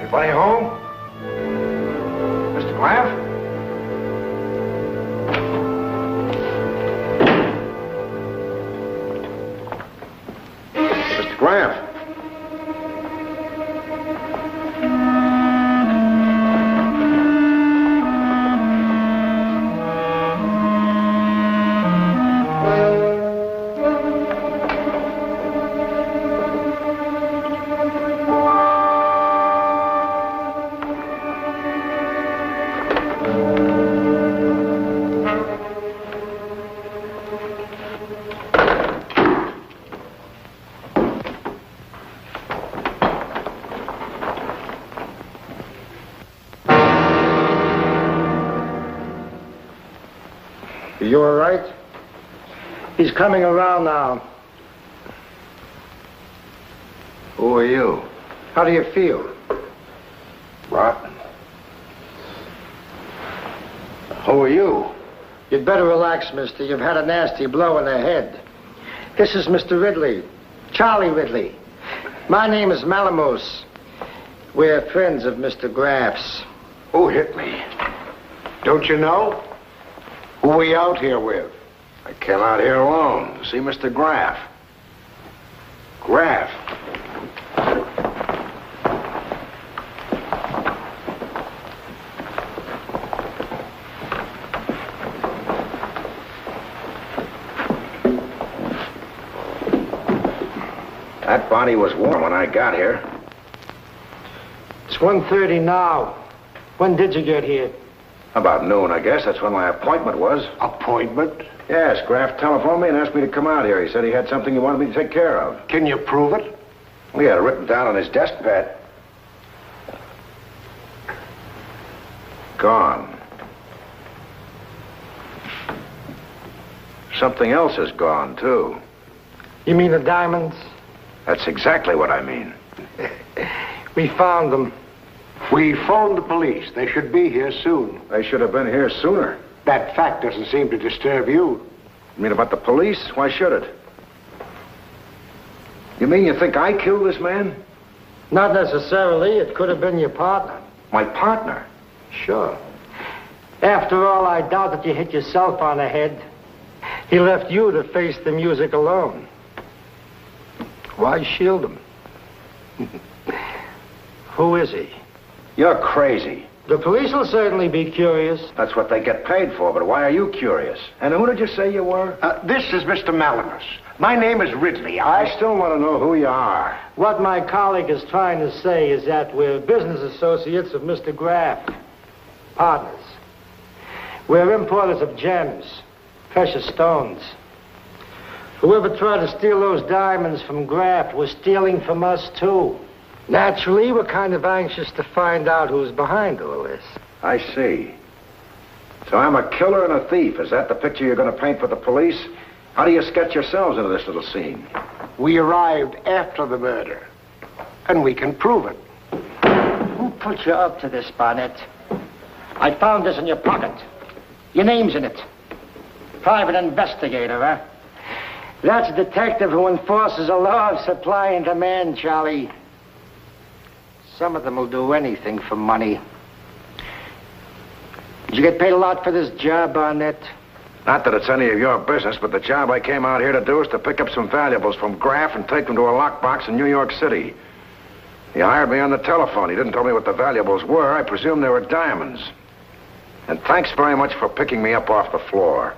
Anybody home? Mr. Graff? Mr. Graff? You all right? He's coming around now. Who are you? How do you feel? What? Who are you? You'd better relax, mister. You've had a nasty blow in the head. This is Mr. Ridley. Charlie Ridley. My name is Malamose. We're friends of Mr. Graff's. Who hit me? Don't you know? Who are we out here with? I came out here alone to see Mr. Graff. Graff? That body was warm when I got here. It's 1:30 now. When did you get here? About noon, I guess. That's when my appointment was. Appointment? Yes, Graff telephoned me and asked me to come out here. He said he had something he wanted me to take care of. Can you prove it? We had it written down on his desk pad. Gone. Something else is gone, too. You mean the diamonds? That's exactly what I mean. We found them. We phoned the police. They should be here soon. They should have been here sooner. That fact doesn't seem to disturb you. You mean about the police? Why should it? You mean you think I killed this man? Not necessarily. It could have been your partner. My partner? Sure. After all, I doubt that you hit yourself on the head. He left you to face the music alone. Why shield him? Who is he? You're crazy. The police will certainly be curious. That's what they get paid for, but why are you curious? And who did you say you were? This is Mr. Malamose. My name is Ridley. I still want to know who you are. What my colleague is trying to say is that we're business associates of Mr. Graff. Partners. We're importers of gems, precious stones. Whoever tried to steal those diamonds from Graff was stealing from us, too. Naturally, we're kind of anxious to find out who's behind all this. I see. So I'm a killer and a thief. Is that the picture you're going to paint for the police? How do you sketch yourselves into this little scene? We arrived after the murder, and we can prove it. Who put you up to this, Barnett? I found this in your pocket. Your name's in it. Private investigator, huh? That's a detective who enforces a law of supply and demand, Charlie. Some of them will do anything for money. Did you get paid a lot for this job, Barnett? Not that it's any of your business, but the job I came out here to do is to pick up some valuables from Graff and take them to a lockbox in New York City. He hired me on the telephone. He didn't tell me what the valuables were. I presume they were diamonds. And thanks very much for picking me up off the floor.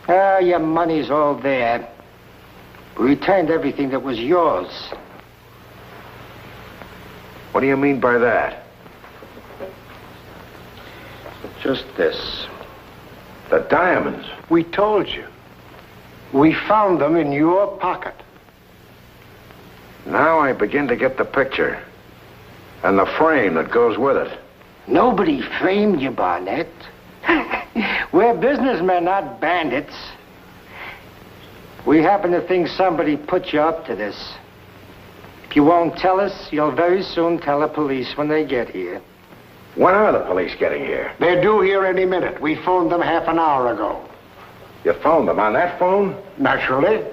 Your money's all there. We returned everything that was yours. What do you mean by that? Just this. The diamonds. We told you. We found them in your pocket. Now I begin to get the picture. And the frame that goes with it. Nobody framed you, Barnett. We're businessmen, not bandits. We happen to think somebody put you up to this. If you won't tell us, you'll very soon tell the police when they get here. When are the police getting here? They're due here any minute. We phoned them half an hour ago. You phoned them on that phone? Naturally.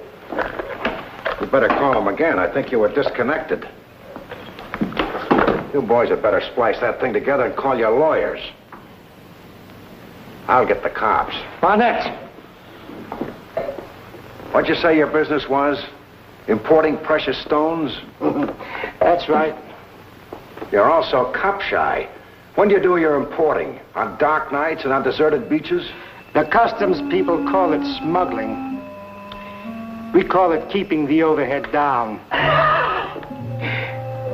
You better call them again. I think you were disconnected. You boys had better splice that thing together and call your lawyers. I'll get the cops. Barnett! What'd you say your business was? Importing precious stones? That's right. You're also cop-shy. When do you do your importing? On dark nights and on deserted beaches? The customs people call it smuggling. We call it keeping the overhead down.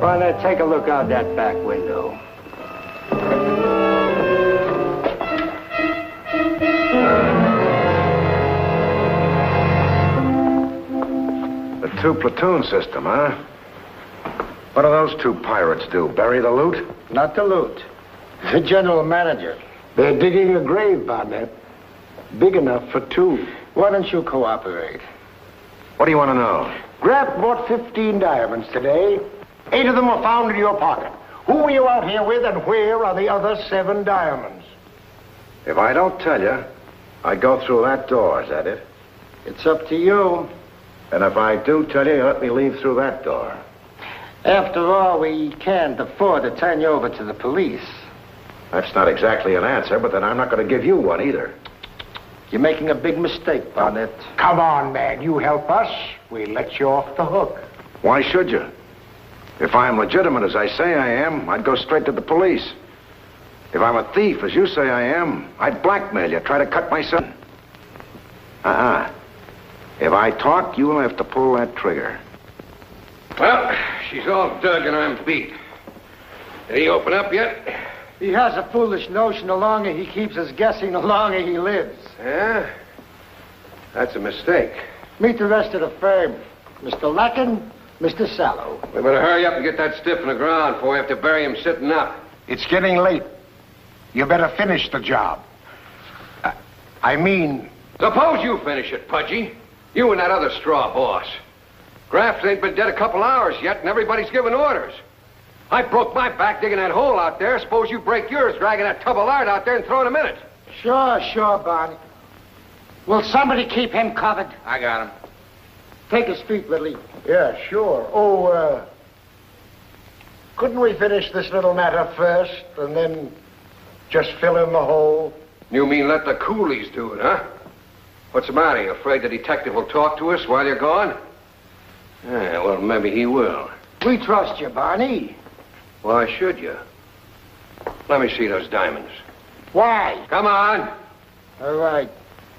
Barnett, take a look out that back window. The two-platoon system, huh? What do those two pirates do? Bury the loot? Not the loot. The general manager. They're digging a grave, Barnett. Big enough for two. Why don't you cooperate? What do you want to know? Graff bought 15 diamonds today. 8 of them were found in your pocket. Who were you out here with, and where are the other 7 diamonds? If I don't tell you, I go through that door, is that it? It's up to you. And if I do tell you, you let me leave through that door. After all, we can't afford to turn you over to the police. That's not exactly an answer, but then I'm not going to give you one either. You're making a big mistake, Barnett. Come on, man. You help us, we let you off the hook. Why should you? If I'm legitimate as I say I am, I'd go straight to the police. If I'm a thief, as you say I am, I'd blackmail you, try to cut my son. If I talk, you'll have to pull that trigger. Well, she's all dug and I'm beat. Did he open up yet? He has a foolish notion. The longer he keeps us guessing, the longer he lives. Yeah? That's a mistake. Meet the rest of the firm. Mr. Lacken, Mr. Sallow. We better hurry up and get that stiff in the ground before we have to bury him sitting up. It's getting late. You better finish the job. I mean... Suppose you finish it, Pudgy. You and that other straw boss. Graff ain't been dead a couple hours yet, and everybody's giving orders. I broke my back digging that hole out there. Suppose you break yours dragging that tub of lard out there and throwing him in it. Sure, Barney. Will somebody keep him covered? I got him. Take his feet, Ridley. Yeah, sure. Oh, couldn't we finish this little matter first, and then just fill in the hole? You mean let the coolies do it, huh? What's the matter? You afraid the detective will talk to us while you're gone? Yeah, well, maybe he will. We trust you, Barney. Why should you? Let me see those diamonds. Why? Come on. All right.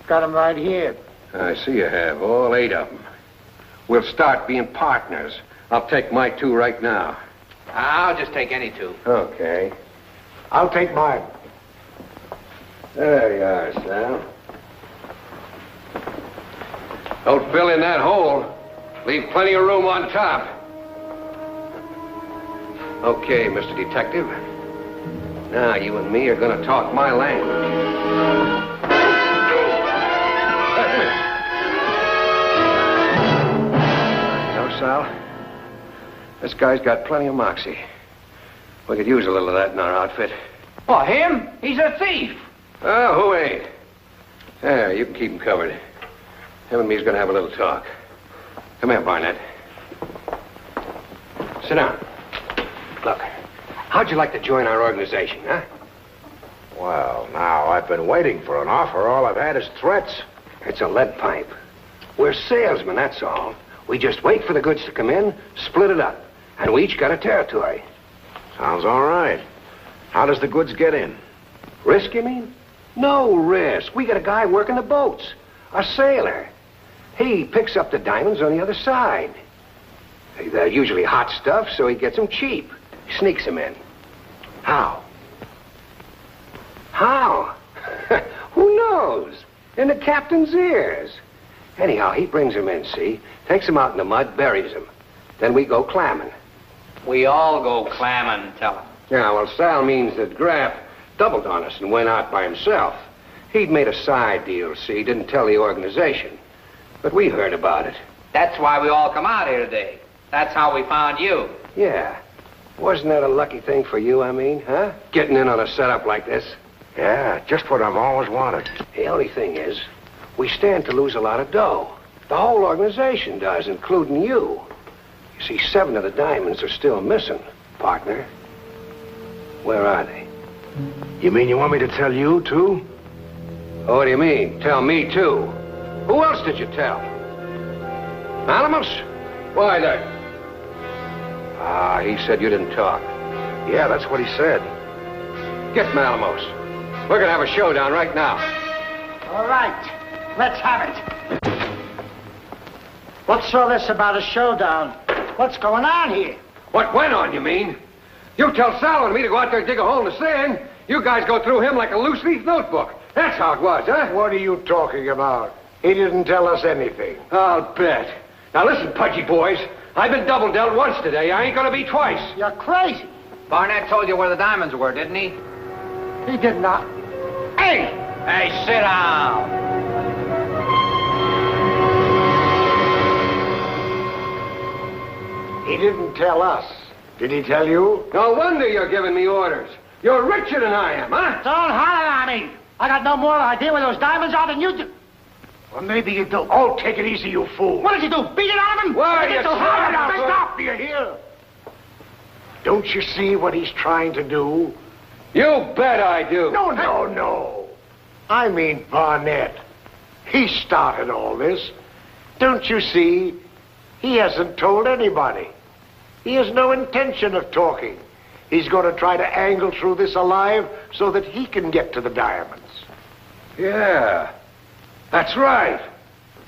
Got him right here. I see you have, all 8 of them. We'll start being partners. I'll take my 2 right now. I'll just take any 2. Okay. I'll take mine. There you are, Sal. Don't fill in that hole. Leave plenty of room on top. Okay, Mr. Detective. Now you and me are going to talk my language. Sal. This guy's got plenty of moxie. We could use a little of that in our outfit. Oh, him? He's a thief. Oh, who ain't? There, you can keep him covered. Him and me's gonna have a little talk. Come here, Barnett. Sit down. Look, how'd you like to join our organization, huh? Well, now, I've been waiting for an offer. All I've had is threats. It's a lead pipe. We're salesmen, that's all. We just wait for the goods to come in, split it up, and we each got a territory. Sounds all right. How does the goods get in? Risk, you mean? No risk. We got a guy working the boats, a sailor. He picks up the diamonds on the other side. They're usually hot stuff, so he gets them cheap. He sneaks them in. How? How? Who knows? In the captain's ears. Anyhow, he brings them in, see? Takes them out in the mud, buries them. Then we go clamming. We all go clamming and tell him. Yeah, well, Sal means that Graff doubled on us and went out by himself. He'd made a side deal, see, didn't tell the organization. But we heard about it. That's why we all come out here today. That's how we found you. Yeah. Wasn't that a lucky thing for you, I mean, huh? Getting in on a setup like this. Yeah, just what I've always wanted. The only thing is, we stand to lose a lot of dough. The whole organization does, including you. You see, 7 of the diamonds are still missing, partner. Where are they? You mean you want me to tell you, too? Oh, what do you mean? Tell me, too. Who else did you tell? Animals? Why, he said you didn't talk. Yeah, that's what he said. Get Malamos. We're gonna have a showdown right now. All right, let's have it. What's all this about a showdown? What's going on here? What went on, you mean? You tell Sal and me to go out there and dig a hole in the sand. You guys go through him like a loose-leaf notebook. That's how it was, huh? What are you talking about? He didn't tell us anything. I'll bet. Now listen, pudgy boys. I've been double dealt once today. I ain't gonna be twice. You're crazy. Barnett told you where the diamonds were, didn't he? He did not. Hey! Hey, sit down. He didn't tell us. Did he tell you? No wonder you're giving me orders. You're richer than I am, huh? Don't holler at me. I got no more idea where those diamonds are than you do. Well, maybe you do. Oh, take it easy, you fool. What did you do? Beat it out of him? Why, you Stop, do you hear? Don't you see what he's trying to do? You bet I do. No. I mean Barnett. He started all this. Don't you see? He hasn't told anybody. He has no intention of talking. He's going to try to angle through this alive so that he can get to the diamonds. Yeah, that's right.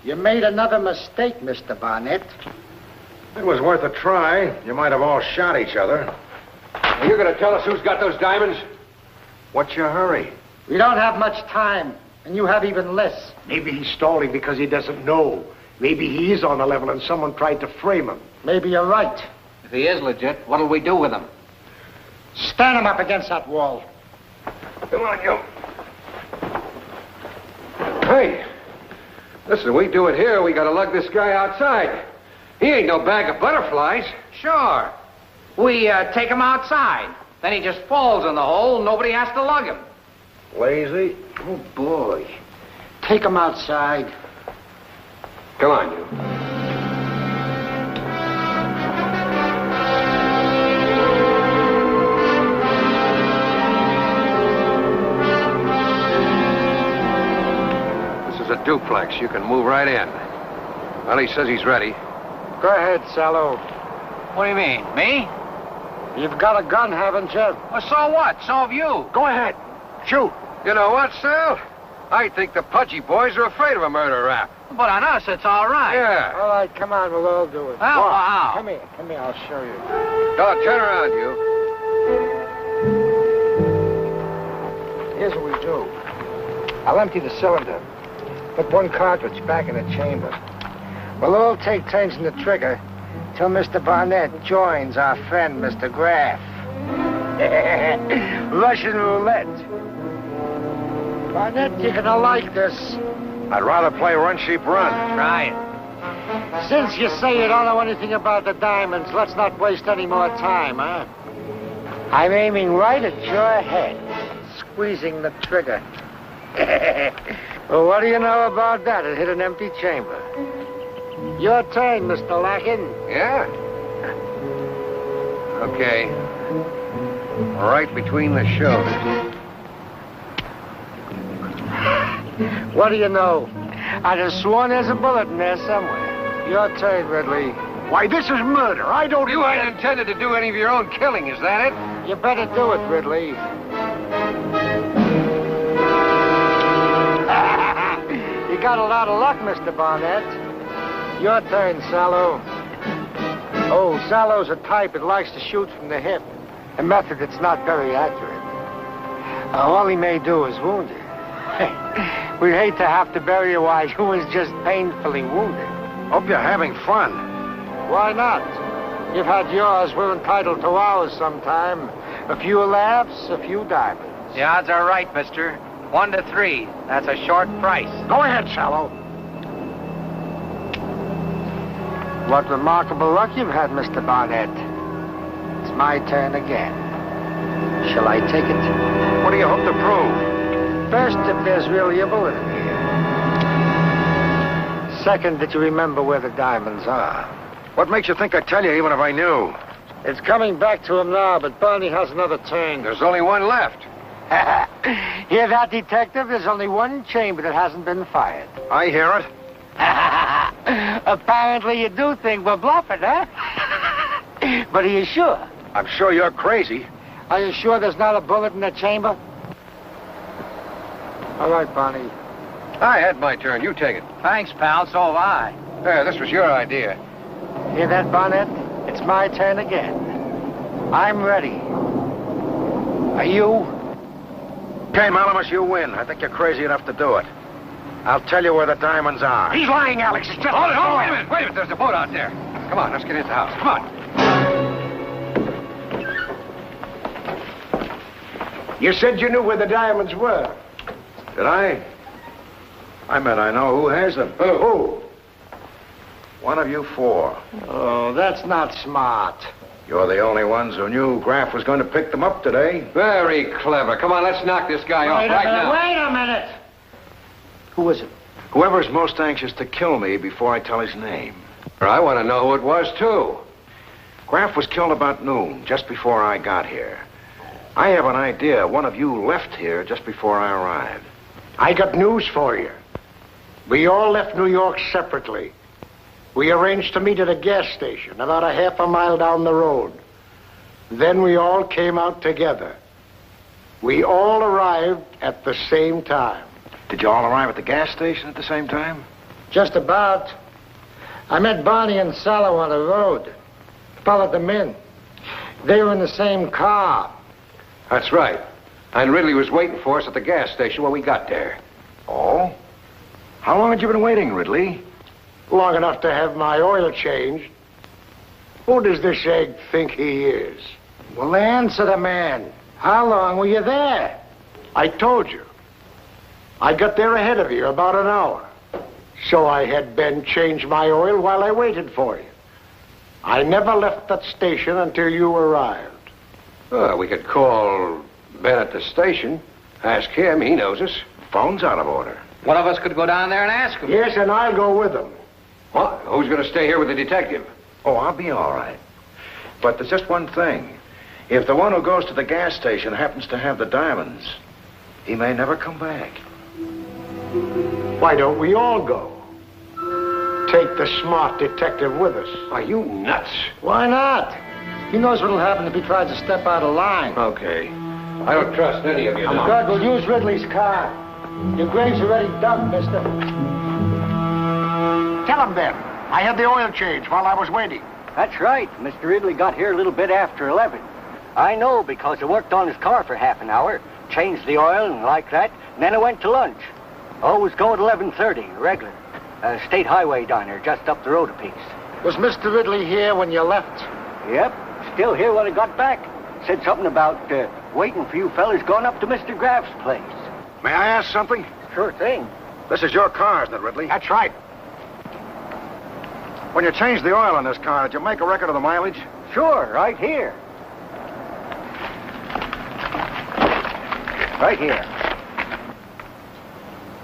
You made another mistake, Mr. Barnett. It was worth a try. You might have all shot each other. Are you going to tell us who's got those diamonds? What's your hurry? We don't have much time, and you have even less. Maybe he's stalling because he doesn't know. Maybe he is on the level and someone tried to frame him. Maybe you're right. If he is legit, what'll we do with him? Stand him up against that wall. Come on, you. Hey, listen, we do it here, we gotta lug this guy outside. He ain't no bag of butterflies. Sure. We take him outside. Then he just falls in the hole, nobody has to lug him. Lazy? Oh, boy. Take him outside. Come on, you. This is a duplex. You can move right in. Well, he says he's ready. Go ahead, Sallow. What do you mean, me? You've got a gun, haven't you? Well, so what? So have you. Go ahead. Shoot. You know what, Sal? I think the pudgy boys are afraid of a murder rap. But on us, it's all right. Yeah. All right, come on, we'll all do it. How? Come here, I'll show you. Oh, turn around, you. Here's what we do. I'll empty the cylinder. Put one cartridge back in the chamber. We'll all take turns in the trigger till Mr. Barnett joins our friend, Mr. Graff. Russian roulette. Barnett, you're gonna like this. I'd rather play Run Sheep Run. Try it. Since you say you don't know anything about the diamonds, let's not waste any more time, huh? I'm aiming right at your head, squeezing the trigger. Well, what do you know about that? It hit an empty chamber. Your turn, Mr. Larkin. Yeah? Okay. Right between the shoulders. What do you know? I'd have sworn there's a bullet in there somewhere. Your turn, Ridley. Why, this is murder. I don't... You ain't intended to do any of your own killing, is that it? You better do it, Ridley. You got a lot of luck, Mr. Barnett. Your turn, Sallow. Oh, Sallow's a type that likes to shoot from the hip. A method that's not very accurate. All he may do is wound you. We'd hate to have to bury a wife who was just painfully wounded. Hope you're having fun. Why not? You've had yours. We're entitled to ours sometime. A few laughs, a few diamonds. The odds are right, mister. 1 to 3. That's a short price. Go ahead, Sallow. What remarkable luck you've had, Mr. Barnett. It's my turn again. Shall I take it? What do you hope to prove? First, if there's really a bullet in here. Second, that you remember where the diamonds are. What makes you think I'd tell you even if I knew? It's coming back to him now, but Barney has another turn. There's only one left. Hear that, Detective? There's only one chamber that hasn't been fired. I hear it. Apparently you do think we're bluffing, huh? But are you sure? I'm sure you're crazy. Are you sure there's not a bullet in the chamber? All right, Barney. I had my turn. You take it. Thanks, pal. So have I. There, this was your idea. Hear that, Barnett? It's my turn again. I'm ready. Are you? Okay, Malamus, you win. I think you're crazy enough to do it. I'll tell you where the diamonds are. He's lying, Alex. It's just... Hold it, hold it. Wait a minute. Wait a minute. There's a boat out there. Come on, let's get into the house. Come on. You said you knew where the diamonds were. Did I? I meant I know who has them. Who? One of you four. Oh, that's not smart. You're the only ones who knew Graff was going to pick them up today. Very clever. Come on, let's knock this guy off right now. Wait a minute. Who is it? Whoever's most anxious to kill me before I tell his name. I want to know who it was, too. Graff was killed about noon, just before I got here. I have an idea one of you left here just before I arrived. I got news for you. We all left New York separately. We arranged to meet at a gas station about a half a mile down the road. Then we all came out together. We all arrived at the same time. Did you all arrive at the gas station at the same time? Just about. I met Barney and Sallow on the road. Followed them in. They were in the same car. That's right. And Ridley was waiting for us at the gas station when we got there. Oh? How long had you been waiting, Ridley? Long enough to have my oil changed. Who does this egg think he is? Well, answer the man. How long were you there? I told you. I got there ahead of you, about an hour. So I had Ben change my oil while I waited for you. I never left that station until you arrived. We could call Ben at the station. Ask him, he knows us. Phone's out of order. One of us could go down there and ask him. Yes, and I'll go with him. What? Who's going to stay here with the detective? Oh, I'll be all right. But there's just one thing. If the one who goes to the gas station happens to have the diamonds, he may never come back. Why don't we all go? Take the smart detective with us. Are you nuts? Why not? He knows what'll happen if he tries to step out of line. Okay. I don't trust any of you now. Good, we'll use Ridley's car. Your grave's already dug, mister. Tell him, Ben. I had the oil change while I was waiting. That's right. Mr. Ridley got here a little bit after 11. I know because I worked on his car for half an hour, changed the oil and like that, and then I went to lunch. Always go at 11:30, regular. State Highway diner just up the road a piece. Was Mr. Ridley here when you left? Yep, still here when I got back. Said something about waiting for you fellas going up to Mr. Graff's place. May I ask something? Sure thing. This is your car, isn't it, Ridley? That's right. When you changed the oil in this car, did you make a record of the mileage? Sure, right here. Right here.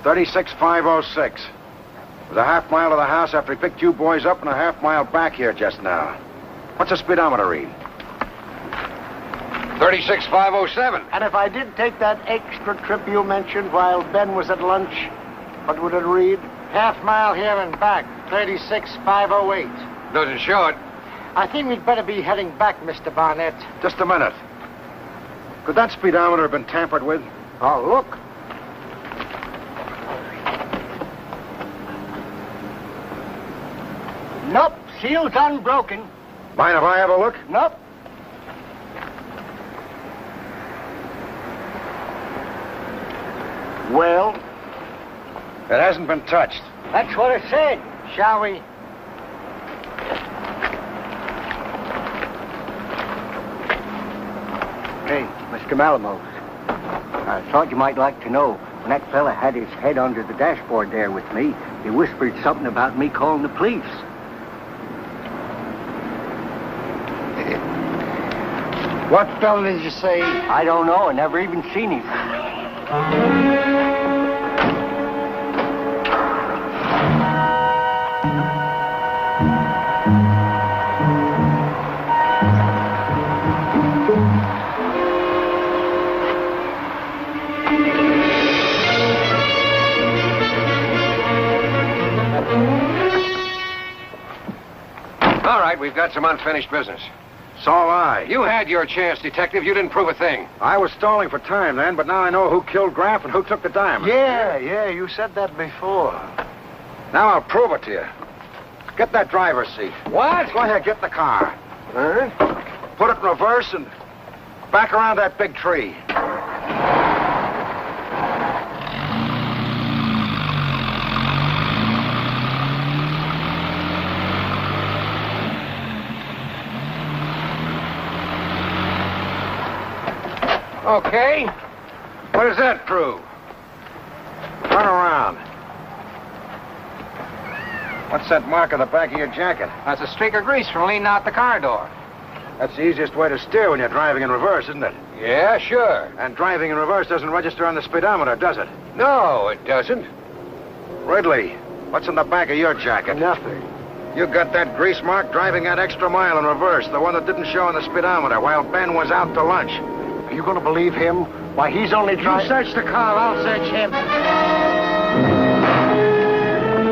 36,506. It was a half mile to the house after he picked you boys up and a half mile back here just now. What's the speedometer read? 36,507. And if I did take that extra trip you mentioned while Ben was at lunch, what would it read? Half mile here and back, 36,508. Doesn't show it. I think we'd better be heading back, Mr. Barnett. Just a minute. Could that speedometer have been tampered with? Oh, look. Nope, seal's unbroken. Mind if I have a look? Nope. Well, It hasn't been touched. That's what I said. Shall we? Hey, Mr. Malamose. I thought you might like to know. When that fella had his head under the dashboard there with me, he whispered something about me calling the police. What fella did you say? I don't know. I never even seen him. All right, we've got some unfinished business. So have I. You had your chance, Detective. You didn't prove a thing. I was stalling for time then, but now I know who killed Graff and who took the diamond. Yeah, you said that before. Now I'll prove it to you. Get that driver's seat. What? Go ahead, get the car. Huh? Put it in reverse and back around that big tree. Okay. What does that prove? Turn around. What's that mark on the back of your jacket? That's a streak of grease from leaning out the car door. That's the easiest way to steer when you're driving in reverse, isn't it? Yeah, sure. And driving in reverse doesn't register on the speedometer, does it? No, it doesn't. Ridley, what's in the back of your jacket? Nothing. You got that grease mark driving that extra mile in reverse, the one that didn't show on the speedometer while Ben was out to lunch. Are you going to believe him? Why, he's only You trying... search the car, I'll search him.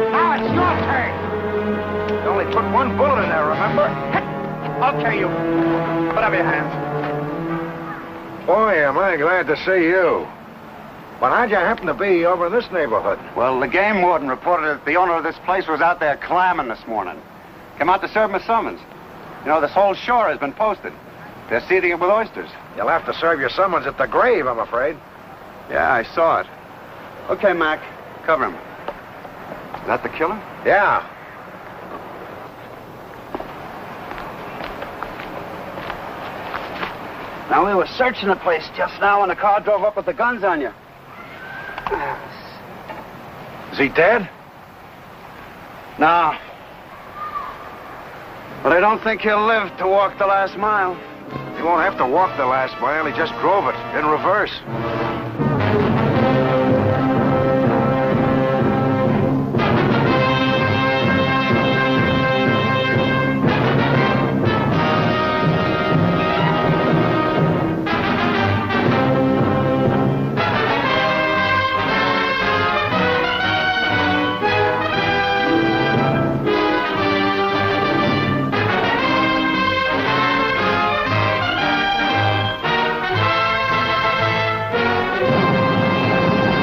Now it's your turn. You only put one bullet in there, remember? Okay, you. Put up your hands. Boy, am I glad to see you. But how'd you happen to be over in this neighborhood? Well, the game warden reported that the owner of this place was out there clamming this morning. Came out to serve him a summons. You know, this whole shore has been posted. They're seeding it with oysters. You'll have to serve your summons at the grave, I'm afraid. Yeah, I saw it. Okay, Mac, cover him. Is that the killer? Yeah. Now, we were searching the place just now when the car drove up with the guns on you. Is he dead? No. But I don't think he'll live to walk the last mile. He won't have to walk the last mile. He just drove it in reverse.